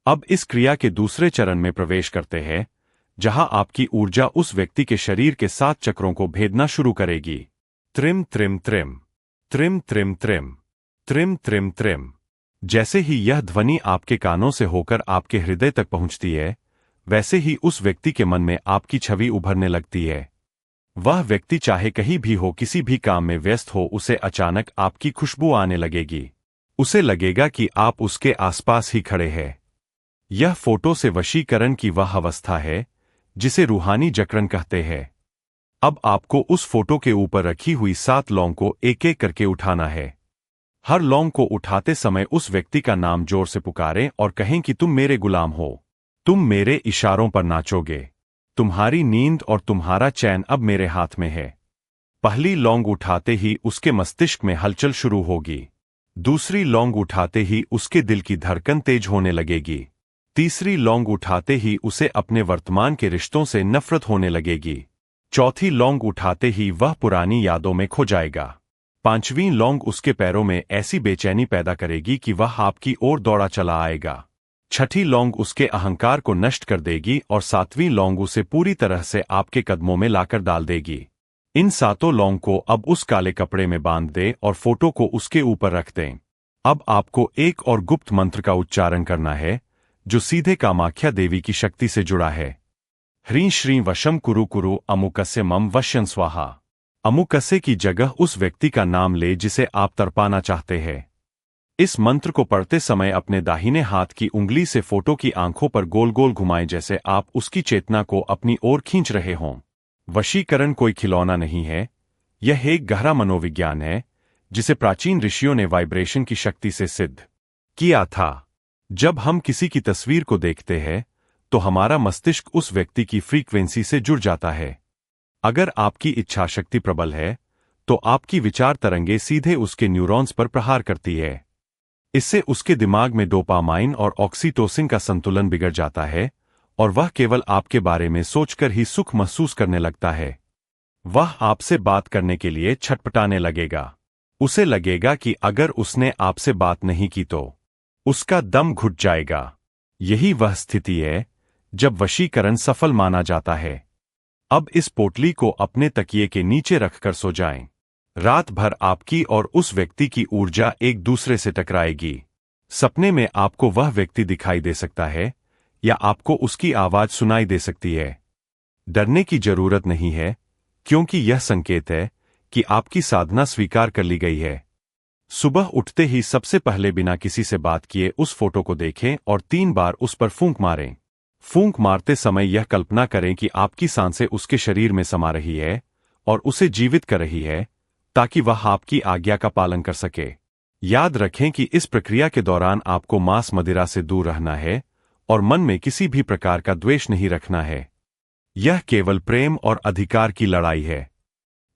अब इस क्रिया के दूसरे चरण में प्रवेश करते हैं, जहां आपकी ऊर्जा उस व्यक्ति के शरीर के 7 चक्रों को भेदना शुरू करेगी। त्रिम त्रिम त्रिम, त्रिम त्रिम त्रिम, त्रिम त्रिम त्रिम। जैसे ही यह ध्वनि आपके कानों से होकर आपके हृदय तक पहुंचती है, वैसे ही उस व्यक्ति के मन में आपकी छवि उभरने लगती है। वह व्यक्ति चाहे कहीं भी हो, किसी भी काम में व्यस्त हो, उसे अचानक आपकी खुशबू आने लगेगी। उसे लगेगा कि आप उसके आसपास ही खड़े हैं। यह फोटो से वशीकरण की वह अवस्था है जिसे रूहानी जागरण कहते हैं। अब आपको उस फोटो के ऊपर रखी हुई 7 लौंग को एक एक करके उठाना है। हर लौंग को उठाते समय उस व्यक्ति का नाम जोर से पुकारें और कहें कि तुम मेरे गुलाम हो। तुम मेरे इशारों पर नाचोगे। तुम्हारी नींद और तुम्हारा चैन अब मेरे हाथ में है। पहली लौंग उठाते ही उसके मस्तिष्क में हलचल शुरू होगी। दूसरी लौंग उठाते ही उसके दिल की धड़कन तेज होने लगेगी। तीसरी लौंग उठाते ही उसे अपने वर्तमान के रिश्तों से नफरत होने लगेगी। चौथी लौंग उठाते ही वह पुरानी यादों में खो जाएगा। पांचवीं लौंग उसके पैरों में ऐसी बेचैनी पैदा करेगी कि वह आपकी ओर दौड़ा चला आएगा। छठी लौंग उसके अहंकार को नष्ट कर देगी और 7वीं लौंग उसे पूरी तरह से आपके कदमों में लाकर डाल देगी। इन 7 लौंग को अब उस काले कपड़े में बांध दें और फोटो को उसके ऊपर रख दें। अब आपको एक और गुप्त मंत्र का उच्चारण करना है, जो सीधे कामाख्या देवी की शक्ति से जुड़ा है। ह्रीं श्रीं वशम कुरु कुरु अमुकस्य मम वश्यं स्वाहा। अमुकस्य की जगह उस व्यक्ति का नाम ले जिसे आप तड़पाना चाहते हैं। इस मंत्र को पढ़ते समय अपने दाहिने हाथ की उंगली से फोटो की आंखों पर गोल गोल घुमाएं, जैसे आप उसकी चेतना को अपनी ओर खींच रहे हों। वशीकरण कोई खिलौना नहीं है, यह एक गहरा मनोविज्ञान है जिसे प्राचीन ऋषियों ने वाइब्रेशन की शक्ति से सिद्ध किया था। जब हम किसी की तस्वीर को देखते हैं तो हमारा मस्तिष्क उस व्यक्ति की फ्रीक्वेंसी से जुड़ जाता है। अगर आपकी इच्छा शक्ति प्रबल है तो आपकी विचार तरंगे सीधे उसके न्यूरॉन्स पर प्रहार करती है। इससे उसके दिमाग में डोपामाइन और ऑक्सीटोसिन का संतुलन बिगड़ जाता है और वह केवल आपके बारे में सोचकर ही सुख महसूस करने लगता है। वह आपसे बात करने के लिए छटपटाने लगेगा। उसे लगेगा कि अगर उसने आपसे बात नहीं की तो उसका दम घुट जाएगा। यही वह स्थिति है जब वशीकरण सफल माना जाता है। अब इस पोटली को अपने तकिए के नीचे रखकर सो जाएं। रात भर आपकी और उस व्यक्ति की ऊर्जा एक दूसरे से टकराएगी। सपने में आपको वह व्यक्ति दिखाई दे सकता है या आपको उसकी आवाज सुनाई दे सकती है। डरने की जरूरत नहीं है, क्योंकि यह संकेत है कि आपकी साधना स्वीकार कर ली गई है। सुबह उठते ही सबसे पहले बिना किसी से बात किए उस फोटो को देखें और 3 बार उस पर फूंक मारें। फूंक मारते समय यह कल्पना करें कि आपकी सांसें उसके शरीर में समा रही है और उसे जीवित कर रही है, ताकि वह आपकी आज्ञा का पालन कर सके। याद रखें कि इस प्रक्रिया के दौरान आपको मांस मदिरा से दूर रहना है और मन में किसी भी प्रकार का द्वेष नहीं रखना है। यह केवल प्रेम और अधिकार की लड़ाई है।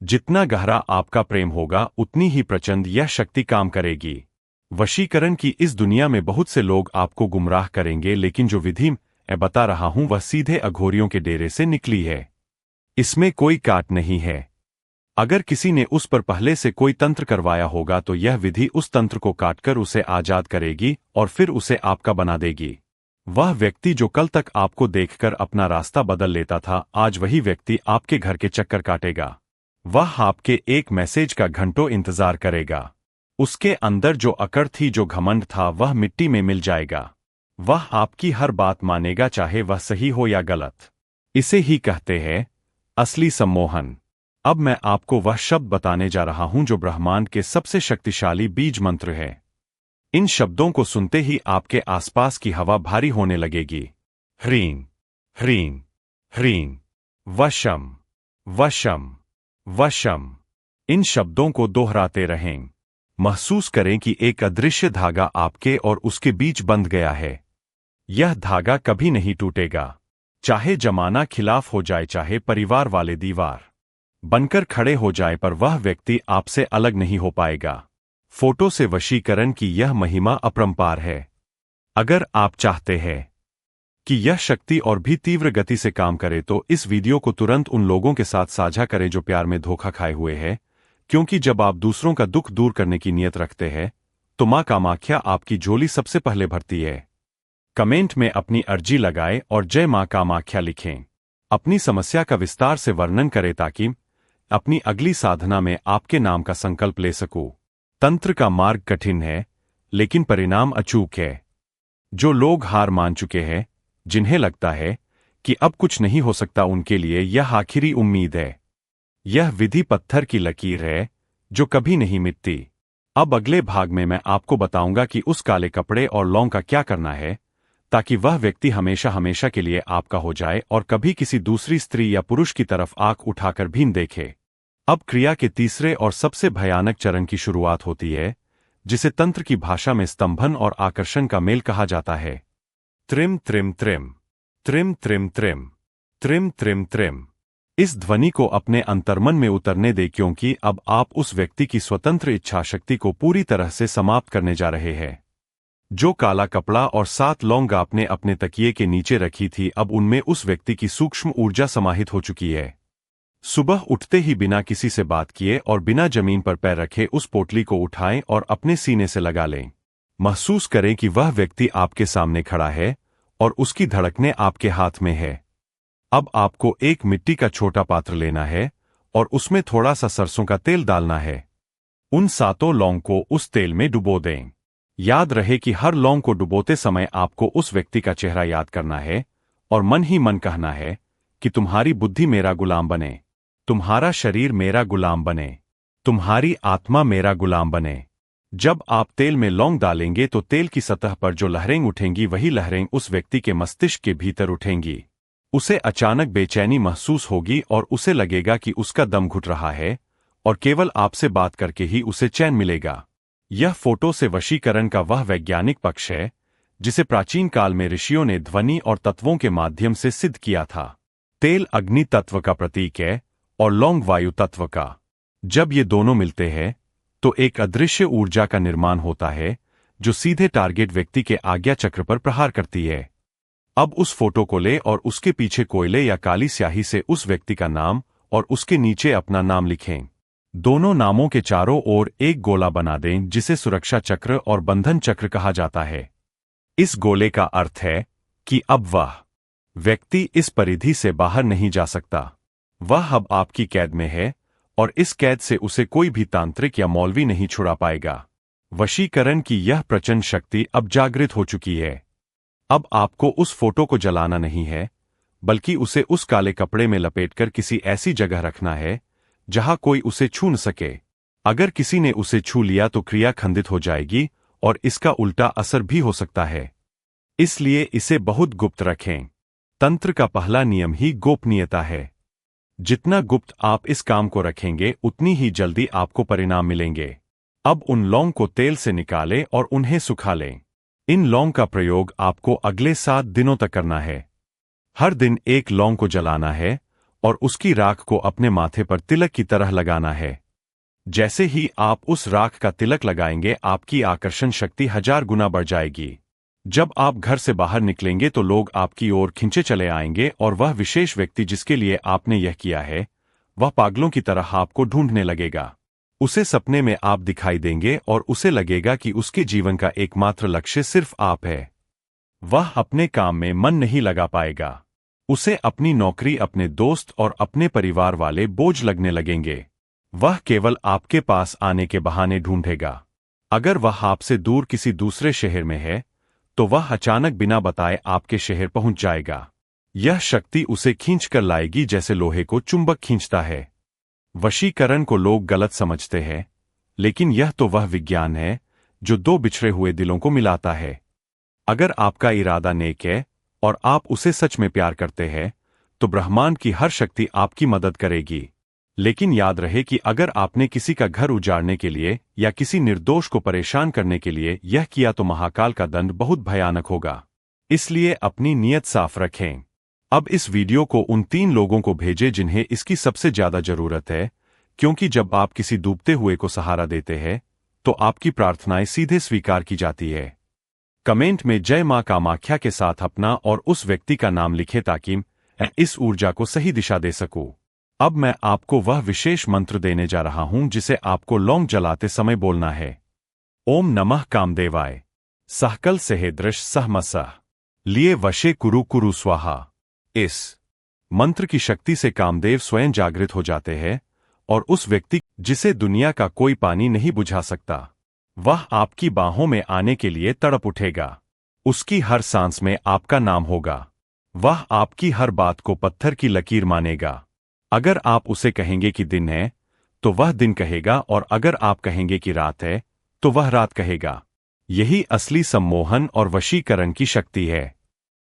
जितना गहरा आपका प्रेम होगा, उतनी ही प्रचंड यह शक्ति काम करेगी। वशीकरण की इस दुनिया में बहुत से लोग आपको गुमराह करेंगे, लेकिन जो विधि मैं बता रहा हूं वह सीधे अघोरियों के डेरे से निकली है। इसमें कोई काट नहीं है। अगर किसी ने उस पर पहले से कोई तंत्र करवाया होगा तो यह विधि उस तंत्र को काटकर उसे आजाद करेगी और फिर उसे आपका बना देगी। वह व्यक्ति जो कल तक आपको देखकर अपना रास्ता बदल लेता था, आज वही व्यक्ति आपके घर के चक्कर काटेगा। वह आपके एक मैसेज का घंटों इंतजार करेगा। उसके अंदर जो अकड़ थी, जो घमंड था, वह मिट्टी में मिल जाएगा। वह आपकी हर बात मानेगा, चाहे वह सही हो या गलत। इसे ही कहते हैं असली सम्मोहन। अब मैं आपको वह शब्द बताने जा रहा हूं जो ब्रह्मांड के सबसे शक्तिशाली बीज मंत्र है। इन शब्दों को सुनते ही आपके आसपास की हवा भारी होने लगेगी। ह्रीं, ह्रीं, ह्रीं, वशम, वशम, वशम। इन शब्दों को दोहराते रहें। महसूस करें कि एक अदृश्य धागा आपके और उसके बीच बंध गया है। यह धागा कभी नहीं टूटेगा, चाहे जमाना खिलाफ हो जाए, चाहे परिवार वाले दीवार बनकर खड़े हो जाए, पर वह व्यक्ति आपसे अलग नहीं हो पाएगा। फोटो से वशीकरण की यह महिमा अपरंपार है। अगर आप चाहते हैं कि यह शक्ति और भी तीव्र गति से काम करे तो इस वीडियो को तुरंत उन लोगों के साथ साझा करें जो प्यार में धोखा खाए हुए हैं, क्योंकि जब आप दूसरों का दुख दूर करने की नीयत रखते हैं तो मां कामाख्या आपकी झोली सबसे पहले भरती है। कमेंट में अपनी अर्जी लगाएं और जय मां कामाख्या लिखें। अपनी समस्या का विस्तार से वर्णन करें ताकि अपनी अगली साधना में आपके नाम का संकल्प ले सकूं। तंत्र का मार्ग कठिन है, लेकिन परिणाम अचूक है। जो लोग हार मान चुके हैं, जिन्हें लगता है कि अब कुछ नहीं हो सकता, उनके लिए यह आखिरी उम्मीद है। यह विधि पत्थर की लकीर है जो कभी नहीं मिटती। अब अगले भाग में मैं आपको बताऊंगा कि उस काले कपड़े और लौंग का क्या करना है ताकि वह व्यक्ति हमेशा हमेशा के लिए आपका हो जाए और कभी किसी दूसरी स्त्री या पुरुष की तरफ आंख उठाकर भी न देखे। अब क्रिया के तीसरे और सबसे भयानक चरण की शुरुआत होती है, जिसे तंत्र की भाषा में स्तंभन और आकर्षण का मेल कहा जाता है। त्रिम त्रिम त्रिम त्रिम त्रिम त्रिम त्रिम त्रिम त्रिम। इस ध्वनि को अपने अंतर्मन में उतरने दे, क्योंकि अब आप उस व्यक्ति की स्वतंत्र इच्छा शक्ति को पूरी तरह से समाप्त करने जा रहे हैं। जो काला कपड़ा और 7 लौंग आपने अपने तकिए के नीचे रखी थी, अब उनमें उस व्यक्ति की सूक्ष्म ऊर्जा समाहित हो चुकी है। सुबह उठते ही बिना किसी से बात किए और बिना जमीन पर पैर रखे उस पोटली को उठाएं और अपने सीने से लगा लें। महसूस करें कि वह व्यक्ति आपके सामने खड़ा है और उसकी धड़कनें आपके हाथ में है। अब आपको एक मिट्टी का छोटा पात्र लेना है और उसमें थोड़ा सा सरसों का तेल डालना है। उन 7 लौंग को उस तेल में डुबो दें। याद रहे कि हर लौंग को डुबोते समय आपको उस व्यक्ति का चेहरा याद करना है और मन ही मन कहना है कि तुम्हारी बुद्धि मेरा गुलाम बने, तुम्हारा शरीर मेरा गुलाम बने, तुम्हारी आत्मा मेरा गुलाम बने। जब आप तेल में लौंग डालेंगे तो तेल की सतह पर जो लहरें उठेंगी, वही लहरें उस व्यक्ति के मस्तिष्क के भीतर उठेंगी। उसे अचानक बेचैनी महसूस होगी और उसे लगेगा कि उसका दम घुट रहा है और केवल आपसे बात करके ही उसे चैन मिलेगा। यह फोटो से वशीकरण का वह वैज्ञानिक पक्ष है जिसे प्राचीन काल में ऋषियों ने ध्वनि और तत्वों के माध्यम से सिद्ध किया था। तेल अग्नि तत्व का प्रतीक है और लौंग वायु तत्व का। जब ये दोनों मिलते हैं तो एक अदृश्य ऊर्जा का निर्माण होता है जो सीधे टारगेट व्यक्ति के आज्ञा चक्र पर प्रहार करती है। अब उस फोटो को ले और उसके पीछे कोयले या काली स्याही से उस व्यक्ति का नाम और उसके नीचे अपना नाम लिखें। दोनों नामों के चारों ओर एक गोला बना दें जिसे सुरक्षा चक्र और बंधन चक्र कहा जाता है। इस गोले का अर्थ है कि अब वह व्यक्ति इस परिधि से बाहर नहीं जा सकता। वह अब आपकी कैद में है और इस कैद से उसे कोई भी तांत्रिक या मौलवी नहीं छुड़ा पाएगा। वशीकरण की यह प्रचंड शक्ति अब जागृत हो चुकी है। अब आपको उस फोटो को जलाना नहीं है, बल्कि उसे उस काले कपड़े में लपेटकर किसी ऐसी जगह रखना है जहां कोई उसे छू न सके। अगर किसी ने उसे छू लिया तो क्रिया खंडित हो जाएगी और इसका उल्टा असर भी हो सकता है। इसलिए इसे बहुत गुप्त रखें। तंत्र का पहला नियम ही गोपनीयता है। जितना गुप्त आप इस काम को रखेंगे, उतनी ही जल्दी आपको परिणाम मिलेंगे। अब उन लौंग को तेल से निकालें और उन्हें सुखा लें। इन लौंग का प्रयोग आपको अगले 7 दिनों तक करना है। हर दिन एक लौंग को जलाना है और उसकी राख को अपने माथे पर तिलक की तरह लगाना है। जैसे ही आप उस राख का तिलक लगाएंगे, आपकी आकर्षण शक्ति 1000 गुना बढ़ जाएगी। जब आप घर से बाहर निकलेंगे तो लोग आपकी ओर खिंचे चले आएंगे और वह विशेष व्यक्ति जिसके लिए आपने यह किया है, वह पागलों की तरह आपको ढूंढने लगेगा। उसे सपने में आप दिखाई देंगे और उसे लगेगा कि उसके जीवन का एकमात्र लक्ष्य सिर्फ आप है। वह अपने काम में मन नहीं लगा पाएगा। उसे अपनी नौकरी, अपने दोस्त और अपने परिवार वाले बोझ लगने लगेंगे। वह केवल आपके पास आने के बहाने ढूंढेगा। अगर वह आपसे दूर किसी दूसरे शहर में है तो वह अचानक बिना बताए आपके शहर पहुंच जाएगा। यह शक्ति उसे खींच कर लाएगी जैसे लोहे को चुंबक खींचता है। वशीकरण को लोग गलत समझते हैं, लेकिन यह तो वह विज्ञान है जो 2 बिछड़े हुए दिलों को मिलाता है। अगर आपका इरादा नेक है और आप उसे सच में प्यार करते हैं तो ब्रह्मांड की हर शक्ति आपकी मदद करेगी। लेकिन याद रहे कि अगर आपने किसी का घर उजाड़ने के लिए या किसी निर्दोष को परेशान करने के लिए यह किया तो महाकाल का दंड बहुत भयानक होगा। इसलिए अपनी नीयत साफ रखें। अब इस वीडियो को उन 3 लोगों को भेजें जिन्हें इसकी सबसे ज्यादा जरूरत है, क्योंकि जब आप किसी डूबते हुए को सहारा देते हैं तो आपकी प्रार्थनाएं सीधे स्वीकार की जाती है। कमेंट में जय मां कामाख्या के साथ अपना और उस व्यक्ति का नाम लिखें ताकि मैं इस ऊर्जा को सही दिशा दे सकूं। अब मैं आपको वह विशेष मंत्र देने जा रहा हूं जिसे आपको लौंग जलाते समय बोलना है। ओम नमः कामदेवाय सहकल सहेदृश सहमसः। लिए वशे कुरु कुरु स्वाहा। इस मंत्र की शक्ति से कामदेव स्वयं जागृत हो जाते हैं और उस व्यक्ति जिसे दुनिया का कोई पानी नहीं बुझा सकता, वह आपकी बाहों में आने के लिए तड़प उठेगा। उसकी हर सांस में आपका नाम होगा। वह आपकी हर बात को पत्थर की लकीर मानेगा। अगर आप उसे कहेंगे कि दिन है तो वह दिन कहेगा, और अगर आप कहेंगे कि रात है तो वह रात कहेगा। यही असली सम्मोहन और वशीकरण की शक्ति है।